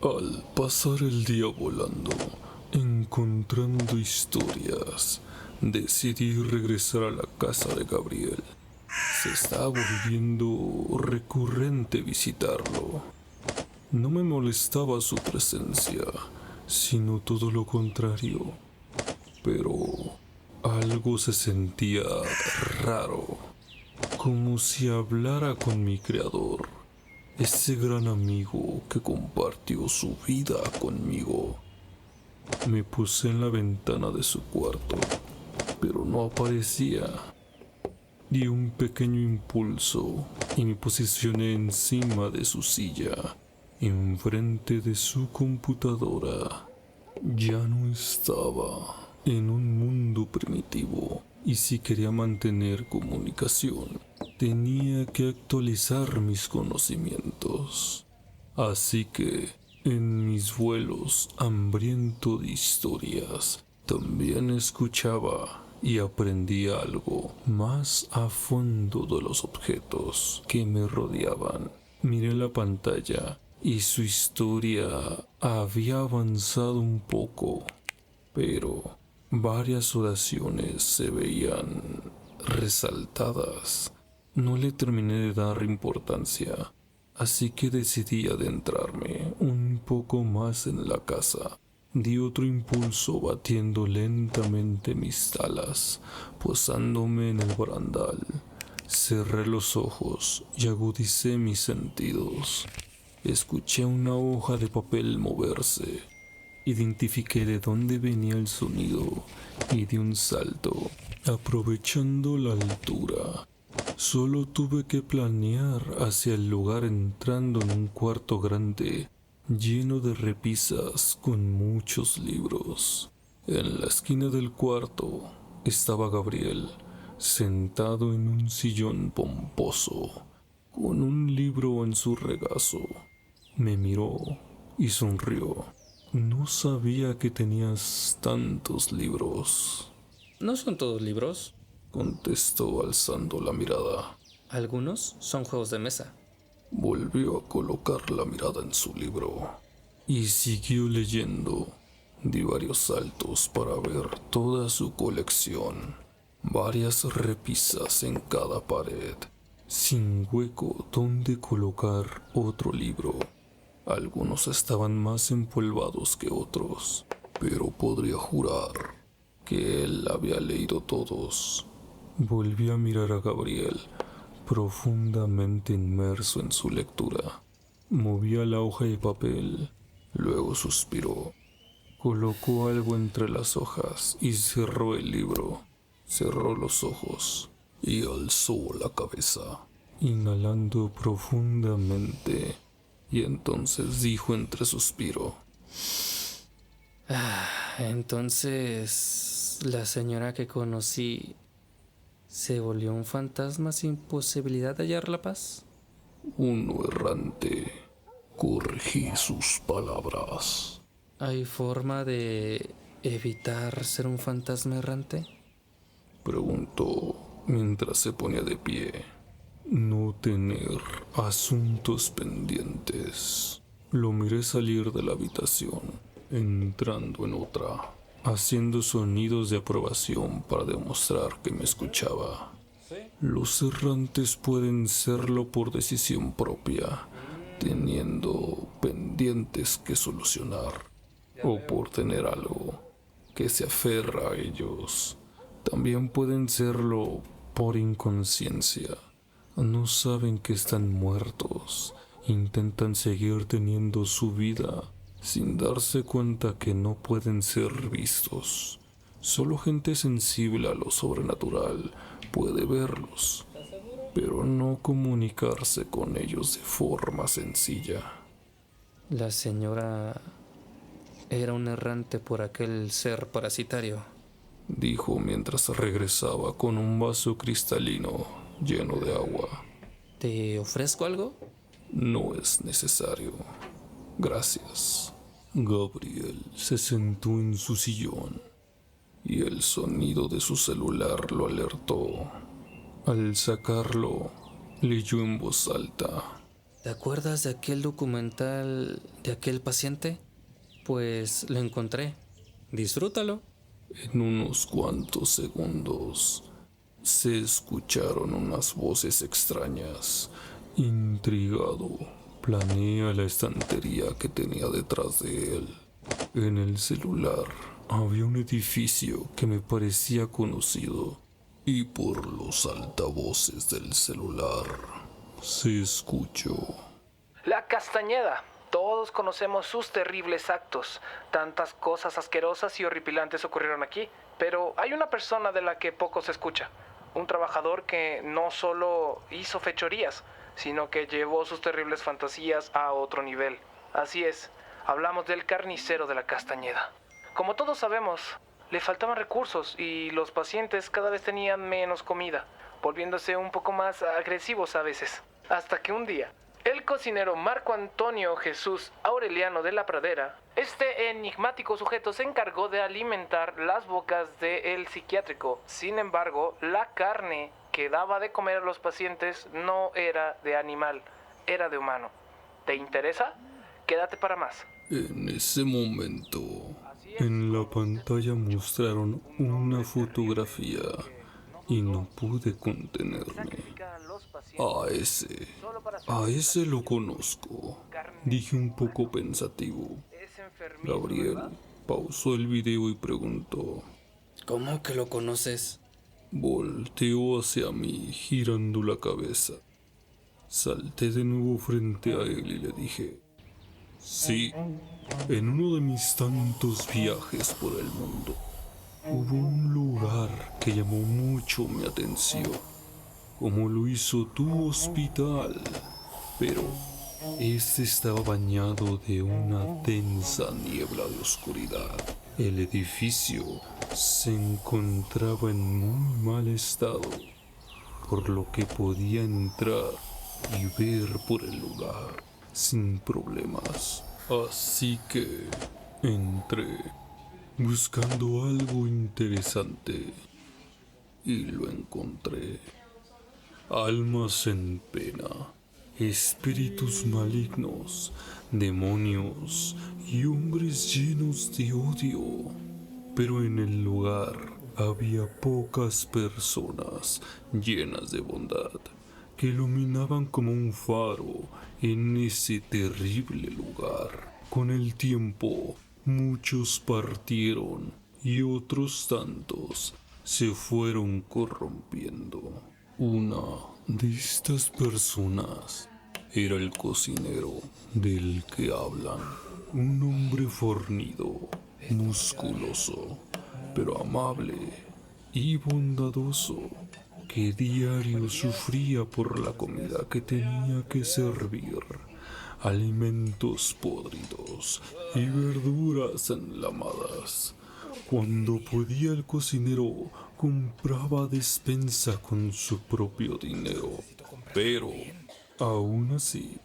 Al pasar el día volando, encontrando historias, decidí regresar a la casa de Gabriel. Se estaba volviendo recurrente visitarlo. No me molestaba su presencia, sino todo lo contrario. Pero algo se sentía raro, como si hablara con mi creador, ese gran amigo que compartió su vida conmigo. Me puse en la ventana de su cuarto, pero no aparecía. Di un pequeño impulso y me posicioné encima de su silla, enfrente de su computadora. Ya no estaba en un mundo primitivo y si quería mantener comunicación, tenía que actualizar mis conocimientos. Así que, en mis vuelos hambriento de historias, también escuchaba y aprendía algo más a fondo de los objetos que me rodeaban. Miré la pantalla y su historia había avanzado un poco, pero varias oraciones se veían resaltadas. No le terminé de dar importancia, así que decidí adentrarme un poco más en la casa. Di otro impulso batiendo lentamente mis alas, posándome en el barandal. Cerré los ojos y agudicé mis sentidos. Escuché una hoja de papel moverse. Identifiqué de dónde venía el sonido y di un salto, aprovechando la altura. Solo tuve que planear hacia el lugar entrando en un cuarto grande, lleno de repisas con muchos libros. En la esquina del cuarto estaba Gabriel, sentado en un sillón pomposo, con un libro en su regazo. Me miró y sonrió. No sabía que tenías tantos libros, No son todos libros. contestó alzando la mirada. Algunos son juegos de mesa. Volvió a colocar la mirada en su libro y siguió leyendo. Di varios saltos para ver toda su colección. Varias repisas en cada pared, sin hueco donde colocar otro libro. Algunos estaban más empolvados que otros, pero podría jurar que él había leído todos. Volví a mirar a Gabriel, profundamente inmerso en su lectura. Movía la hoja de papel, luego suspiró. Colocó algo entre las hojas y cerró el libro. Cerró los ojos y alzó la cabeza, inhalando profundamente. Y entonces dijo entre suspiro: Entonces, la señora que conocí se volvió un fantasma sin posibilidad de hallar la paz. uno errante. Corregí sus palabras. ¿Hay forma de evitar ser un fantasma errante? Preguntó mientras se ponía de pie. No tener asuntos pendientes. Lo miré salir de la habitación, entrando en otra, haciendo sonidos de aprobación para demostrar que me escuchaba. Los errantes pueden serlo por decisión propia, teniendo pendientes que solucionar, o por tener algo que se aferra a ellos. También pueden serlo por inconsciencia. No saben que están muertos. Intentan seguir teniendo su vida sin darse cuenta que no pueden ser vistos. Solo gente sensible a lo sobrenatural puede verlos, pero no comunicarse con ellos de forma sencilla. La señora era un errante por aquel ser parasitario. Dijo mientras regresaba con un vaso cristalino lleno de agua. ¿Te ofrezco algo? No es necesario. Gracias. Gabriel se sentó en su sillón y el sonido de su celular lo alertó. Al sacarlo, leyó en voz alta. ¿Te acuerdas de aquel documental de aquel paciente? Pues lo encontré. Disfrútalo. En unos cuantos segundos se escucharon unas voces extrañas. Intrigado, planeé la estantería que tenía detrás de él. En el celular había un edificio que me parecía conocido y por los altavoces del celular se escuchó. La Castañeda. Todos conocemos sus terribles actos. Tantas cosas asquerosas y horripilantes ocurrieron aquí. Pero hay una persona de la que poco se escucha. Un trabajador que no solo hizo fechorías, sino que llevó sus terribles fantasías a otro nivel. Así es, hablamos del carnicero de la Castañeda. Como todos sabemos, le faltaban recursos y los pacientes cada vez tenían menos comida, volviéndose un poco más agresivos a veces. Hasta que un día, el cocinero Marco Antonio Jesús Aureliano de la Pradera, este enigmático sujeto se encargó de alimentar las bocas del psiquiátrico. Sin embargo, la carne que daba de comer a los pacientes no era de animal, era de humano. ¿Te interesa? Quédate para más. En ese momento, en la pantalla mostraron una fotografía y no pude contenerme. A ese lo conozco, dije un poco pensativo. Gabriel pausó el video y preguntó. ¿Cómo que lo conoces? Volteó hacia mí, girando la cabeza. Salté de nuevo frente a él y le dije, sí, en uno de mis tantos viajes por el mundo, hubo un lugar que llamó mucho mi atención, como lo hizo tu hospital, pero este estaba bañado de una densa niebla de oscuridad. El edificio se encontraba en muy mal estado, por lo que podía entrar y ver por el lugar sin problemas. Así que entré buscando algo interesante y lo encontré. Almas en pena, espíritus malignos, demonios y hombres llenos de odio. Pero en el lugar había pocas personas llenas de bondad que iluminaban como un faro en ese terrible lugar. Con el tiempo, muchos partieron y otros tantos se fueron corrompiendo. Una de estas personas era el cocinero del que hablan, un hombre fornido, musculoso, pero amable y bondadoso, que diario sufría por la comida que tenía que servir, alimentos podridos y verduras enlamadas. Cuando podía el cocinero compraba despensa con su propio dinero, pero aún así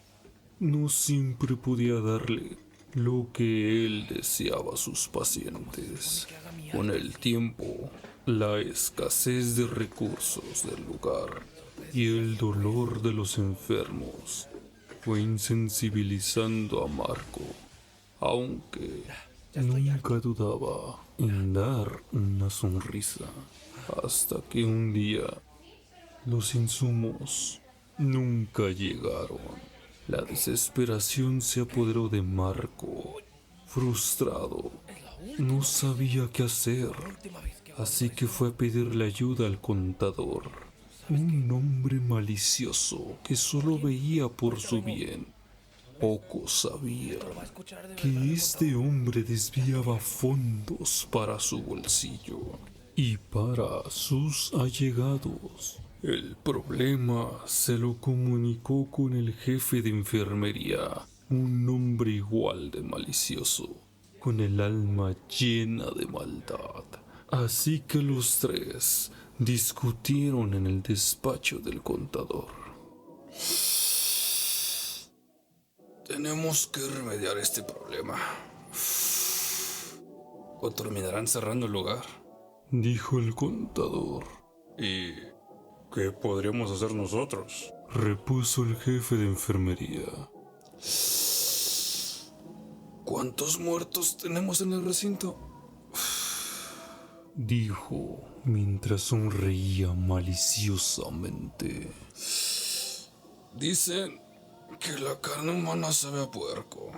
no siempre podía darle lo que él deseaba a sus pacientes. Con el tiempo, la escasez de recursos del lugar y el dolor de los enfermos fue insensibilizando a Marco, aunque nunca dudaba en dar una sonrisa, hasta que un día los insumos nunca llegaron. La desesperación se apoderó de Marco. Frustrado, no sabía qué hacer, así que fue a pedirle ayuda al contador, un hombre malicioso que solo veía por su bien. Poco sabía que este hombre desviaba fondos para su bolsillo y para sus allegados. El problema se lo comunicó con el jefe de enfermería, un hombre igual de malicioso, con el alma llena de maldad. Así que los tres discutieron en el despacho del contador. Tenemos que remediar este problema, o terminarán cerrando el lugar, dijo el contador. ¿Y qué podríamos hacer nosotros? repuso el jefe de enfermería. ¿Cuántos muertos tenemos en el recinto? Dijo mientras sonreía maliciosamente. Dicen que la carne humana sabe a puerco.